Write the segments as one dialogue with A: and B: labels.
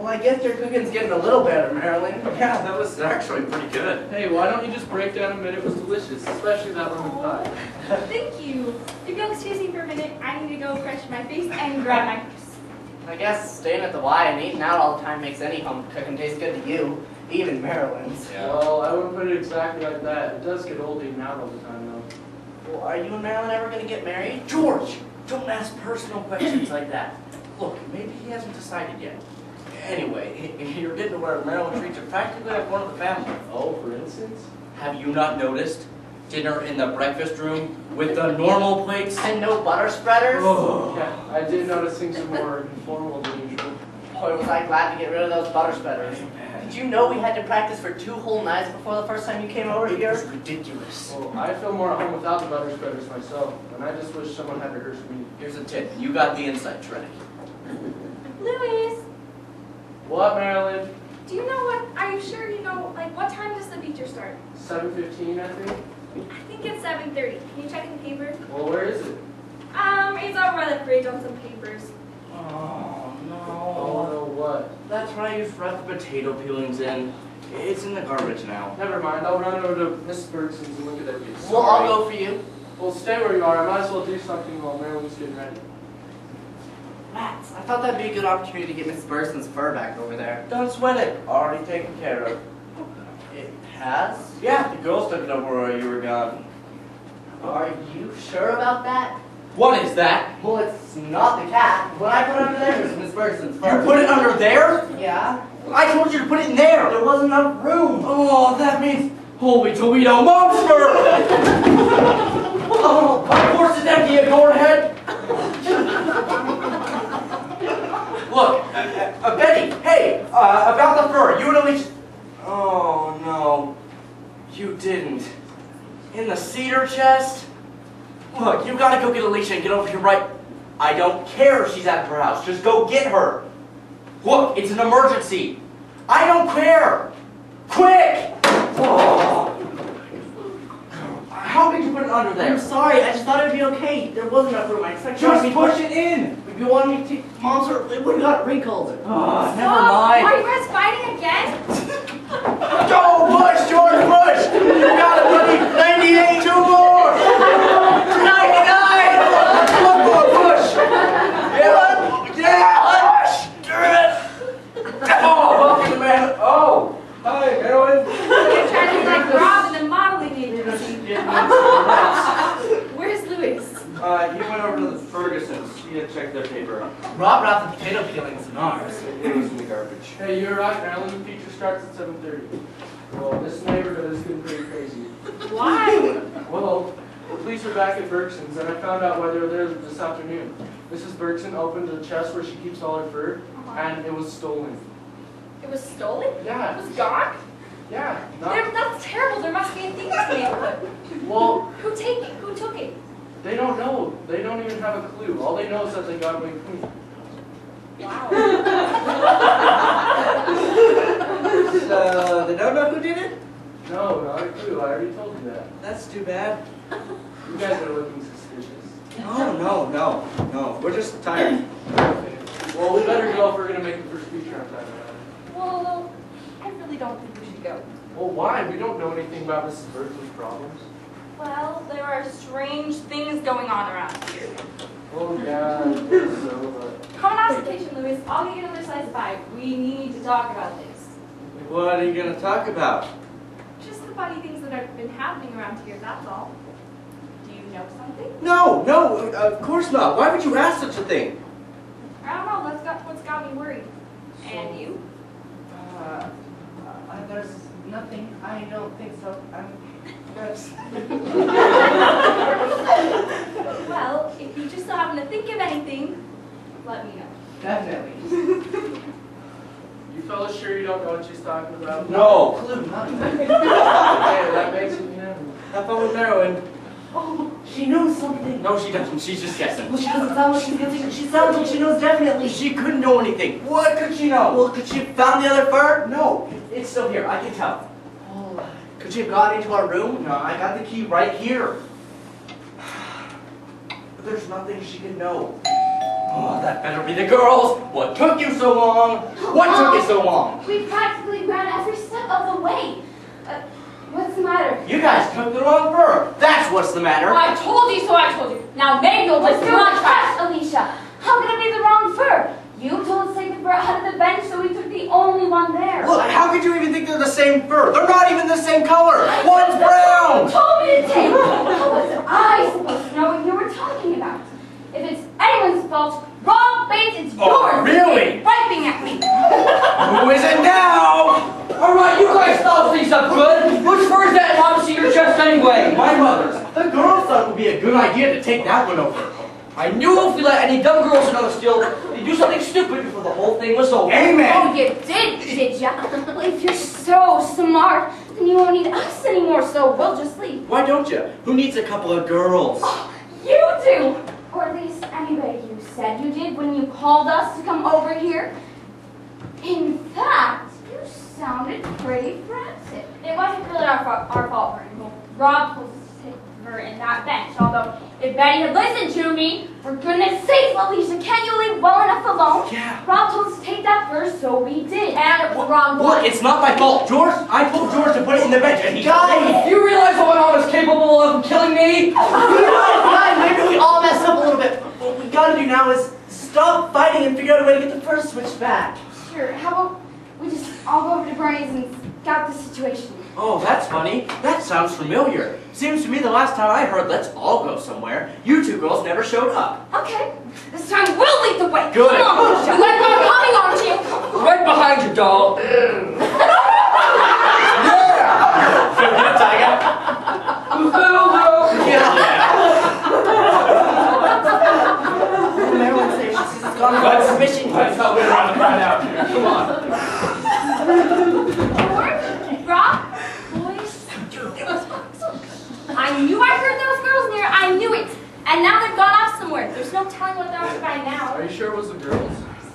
A: Well, I guess your cooking's getting a little better, Marilyn.
B: Yeah, that was actually pretty good.
C: Hey, why don't you just break down a minute? It was delicious, especially that lemon pie.
D: Thank you. If you'll excuse me for a minute, I need to go freshen my face and grab my purse.
A: I guess staying at the Y and eating out all the time makes any home cooking taste good to you, even Marilyn's.
B: Yeah.
C: Well, I wouldn't put it exactly like that. It does get old eating out all the time, though.
A: Well, are you and Marilyn ever going to get married? George, don't ask personal questions like that. Look, maybe he hasn't decided yet. Anyway, you're getting to where Marilyn treats you practically like one of the family.
C: Oh, for instance?
B: Have you not noticed? Dinner in the breakfast room with the normal plates.
A: And no butter spreaders?
C: Oh. Yeah, I did notice things are more informal than usual.
A: Boy, was I glad to get rid of those butter spreaders. Did you know we had to practice for 2 whole nights before the first time you came over here? It was ridiculous.
C: Well, I feel more at home without the butter spreaders myself, and I just wish someone had rehearsed me.
B: Here's a tip. You got the inside track.
D: Louis,
C: What, Marilyn?
D: do you know what? Are you sure you know? Like, what time does the feature start?
C: 7:15, I think?
D: I think it's 7:30. Can you check in the paper?
C: Well, where is it?
D: It's over by the fridge on some papers.
A: Oh,
C: Oh,
A: no.
C: no, what?
B: That's right. You've brought the potato peelings in. It's in the garbage now.
C: Never mind, I'll run over to Miss Bergson's and look at that piece.
A: Well, I'll go for you.
C: Well, stay where you are. I might as well do something while Marilyn's getting ready.
A: Rats, I thought that'd be a good opportunity to get Miss Burson's fur back over there.
B: Don't sweat it. Already taken care of.
A: It has?
B: Yeah, the girls took it over while you were gone.
A: Are you sure about that?
B: What is that?
A: Well, it's not the cat. What I put under there is Miss Burson's fur.
B: You put it under there?
A: Yeah.
B: I told you to put it in there.
A: There wasn't enough room.
B: Oh, that means holy Toledo monster! Oh, my horse is empty, you cornhead. Look, Betty, hey, about the fur, you and Alicia... Oh, no, you didn't. In the cedar chest? Look, you gotta go get Alicia and get over here right... I don't care if she's at her house, just go get her. Look, it's an emergency. I don't care. Quick! Oh. How did you put it under there?
A: I'm sorry, I just thought it'd be okay. There wasn't enough room. I expected
B: Just push it in.
A: If you wanted me to, Monster, it would have got wrinkled.
B: Oh, never
D: Stop!
B: mind.
D: Are you guys fighting again?
B: Go, push, George, push! You got it, buddy! 98, 2 more! 99! One more push! Yeah, push! Oh, fucking man! Oh! Hi, Marilyn!
D: You're trying to be like Rob in the modeling agency. Where's Louis?
B: He went over to the Fergusons. He had checked their paper.
A: Rob brought the potato peelings and ours.
B: It was in the garbage.
C: Hey, you're right, Marilyn. The feature starts at 7:30. Well, this neighborhood is getting pretty crazy.
D: Why?
C: Well, the police are back at Bergson's, and I found out why they were there this afternoon. Mrs. Bergson opened the chest where she keeps all her fur, and it was stolen.
D: It was stolen?
C: Yeah.
D: It was gone?
C: Yeah.
D: That's terrible. There must be a thief in the neighborhood.
C: Well,
D: Who took it?
C: they don't know. They don't even have a clue. All they know is that they got away clean.
D: Wow.
B: So, they don't know who did it?
C: No, not a clue. I already told you that.
B: That's too bad.
C: You guys are looking suspicious.
B: No. We're just tired.
C: Okay. Well, we better go if we're going to make the first feature on time.
D: Well, I really don't think we should go.
C: Well, why? We don't know anything about Mrs. Bergson's problems.
D: Well, there are strange things going on around here.
C: Oh, yeah, I guess so, but...
D: Come on vacation, Louis. I'll get you another size 5. We need to talk about this.
B: What are you going to talk about?
D: Just the funny things that have been happening around here, that's all. Do you know something?
B: No, of course not. Why would you ask such a thing?
D: I don't know. That's what's got me worried. And you?
A: There's nothing. I don't think so.
D: Well, if you just so happen to think of anything, let me know.
A: Definitely.
C: You fellas sure you don't know what she's talking about?
B: No.
A: Clue, nothing.
C: Okay, that makes it unanimous.
B: Have fun with Marilyn.
A: Oh, she knows something.
B: No, she doesn't. She's just guessing.
A: Well, she doesn't sound like she's guessing. She sounds like she knows definitely.
B: She couldn't know anything. What could she know?
A: Well, could she have found the other fur?
B: No, it's still here. I can tell.
A: Oh, could she have gotten into our room? No, I got the key right here.
B: But there's nothing she can know. Oh, that better be the girls. What took you so long? What took you so long?
E: We practically ran every step of the way. What's the matter?
B: You guys took the wrong fur. That's what's the matter.
F: I told you so, I told you. Now maybe you'll
E: What's
F: listen
E: your
F: to my trash.
E: trash, Alicia? How could it be the wrong fur? You told us to take the fur out of the bench, so we took the only one there.
B: Look, how could you even think they're the same fur? They're not even the same color. One's brown.
E: You told me to take. How was I supposed to know what you were talking about? If it's anyone's fault, wrong face, it's
B: Oh,
E: yours.
B: really?
E: Wiping at me.
B: Who is it now?
G: Alright, you guys stop things up good. Which fur is that on your chest anyway?
B: My mother's. The girls thought it would be a good idea to take that one over.
G: I knew if we let any dumb girls in on the steal, they'd do something stupid before the whole thing was over.
B: Amen.
E: Oh, you did ya? Well, if you're so smart, then you won't need us anymore, so we'll just leave.
B: Why don't you? Who needs a couple of girls?
E: Oh, you do! Or at least anyway, you said you did when you called us to come over here. In fact, you sounded pretty frantic.
F: It wasn't really our fault, Vernon. Rob was sick her in that bench. Although, if Betty had listened to me,
E: For goodness sake, Alicia, can't you leave well enough alone?
B: Yeah.
E: Rob told us to take that first, so we did.
F: and it was wrong
B: Look,
F: one.
B: it's not my fault. George, I told George to put it in the bench and he...
G: Guys, do you realize what my mom is capable of killing me?
A: Fine, maybe we all messed up a little bit. What we gotta do now is stop fighting and figure out a way to get the fur switched back.
E: Sure, how about we just all go over to Bernie's and scout the situation?
B: Oh, that's funny. That sounds familiar. Seems to me the last time I heard let's all go somewhere, you two girls never showed up.
E: Okay, this time we'll lead the way.
B: Good.
E: Come on, Alicia.
F: Like I'm coming on to you.
G: Right behind you, doll.
B: Yeah! Feel good, Tiger?
A: Marilyn says she's gone on
B: Let's-
A: a mission.
B: Let's help it around and find out. Come on.
F: Rob, boys, I knew I heard those girls near. I knew it. And now they've gone off somewhere. There's no telling what they're up to by now.
C: Are you sure it was the girls?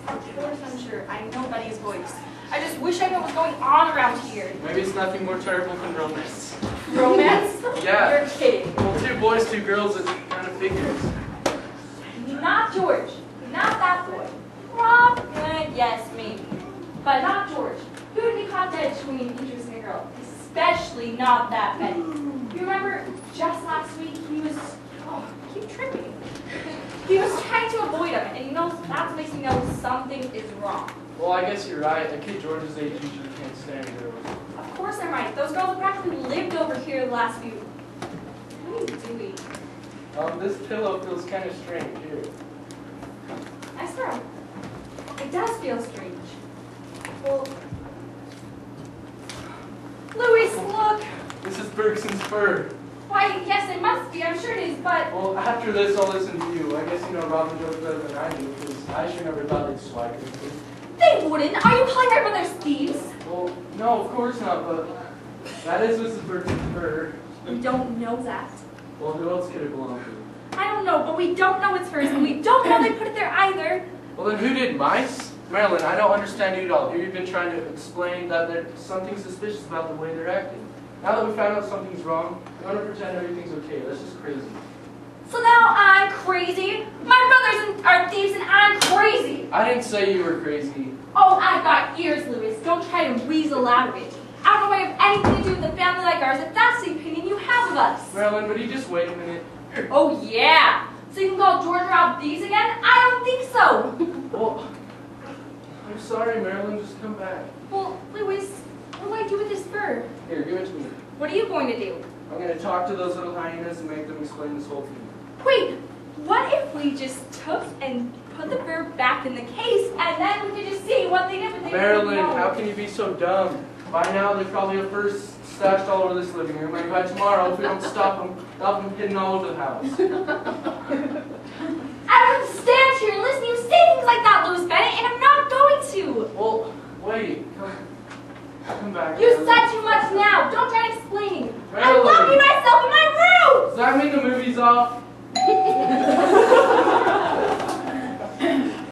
F: Of course I'm sure. I know Betty's voice. I just wish I knew what was going on around here.
C: Maybe it's nothing more terrible than romance.
F: Romance?
C: Yeah.
F: You're kidding.
C: Well, 2 boys, 2 girls, it kind of figures.
F: Not George. Not that boy. Rob? Yes, maybe. But not George. Who would be caught dead showing an interest in a girl? Especially not that Betty. You remember just last week he was... Oh, I keep tripping. He was trying to avoid him, and you know, that makes me know something is wrong.
C: Well, I guess you're right. A kid George's age usually can't stand girls.
F: Of course I'm right. Those girls have practically lived over here the last few... What are you doing?
C: This pillow feels kind of strange here.
F: I swear, it does feel strange. Well... Louis, look!
C: This is Bergson's fur.
F: Why, yes, it must be. I'm sure it is, but...
C: Well, after this, I'll listen to you. I guess you know Rob and George better than I do, because I sure never thought they'd swag me.
F: They wouldn't. Are you calling my brothers thieves?
C: Well, no, of course not, but that is Mrs. Bergson's fur.
F: We don't know that.
C: Well, who else could it belong to?
F: I don't know, but we don't know it's hers, and we don't know they put it there either.
C: Well, then who did mice? Marilyn, I don't understand you at all. Here you've been trying to explain that there's something suspicious about the way they're acting. Now that we found out something's wrong, you want to pretend everything's okay. That's just crazy.
F: So now I'm crazy. My brothers are thieves, and I'm crazy.
C: I didn't say you were crazy.
F: Oh, I've got ears, Louis. Don't try to weasel out of it. I don't know why you have anything to do with a family like ours if that's the opinion you have of us.
C: Marilyn, would you just wait a minute?
F: Oh, yeah. So you can call George and Rob thieves again? I don't think so.
C: Well, I'm sorry, Marilyn. Just come back.
F: Well, Louis, what do I do with this fur?
C: Here, give it to me.
F: What are you going to do?
C: I'm going to talk to those little hyenas and make them explain this whole thing.
F: Wait, what if we just took and put the fur back in the case and then we could just see what they did with it?
C: Marilyn, how can you be so dumb? By now, they probably have first stashed all over this living room, and by tomorrow, if we don't stop them, they'll have them hidden all over the house.
F: I don't stand here and listen to you say things like that, Louis Bennett, and I'm not going to.
C: Well, wait. Come back.
F: You
C: Marilyn.
F: said too much now. Don't try to explain. I'm
C: Marilyn.
F: locking myself in my room.
C: Does that mean the movie's off?